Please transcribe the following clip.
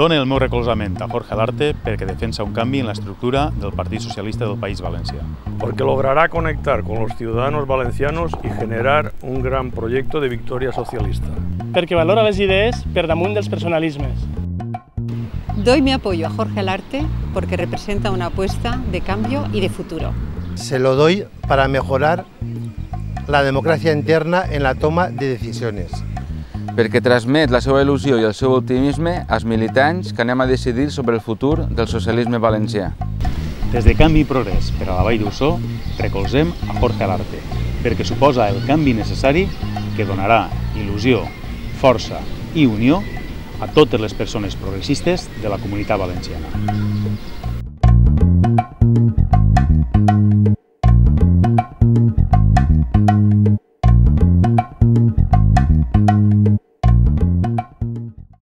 Dóna el meu recolzament a Jorge Larte perquè defensa un canvi en la estructura del Partit Socialista del País Valencià. Porque logrará conectar con los ciudadanos valencianos y generar un gran proyecto de victoria socialista. Perquè valora les idees per damunt dels personalismes. Doy mi apoyo a Jorge Larte porque representa una apuesta de cambio y de futuro. Se lo doy para mejorar la democracia interna en la toma de decisiones. Perquè transmet la seva il·lusió i el seu optimisme als militants que anem a decidir sobre el futur del socialisme valencià. Des de Canvi i Progrés per a la Vall d'Uixó recolzem a Jorge Larte perquè suposa el canvi necessari que donarà il·lusió, força i unió a totes les persones progressistes de la Comunitat Valenciana.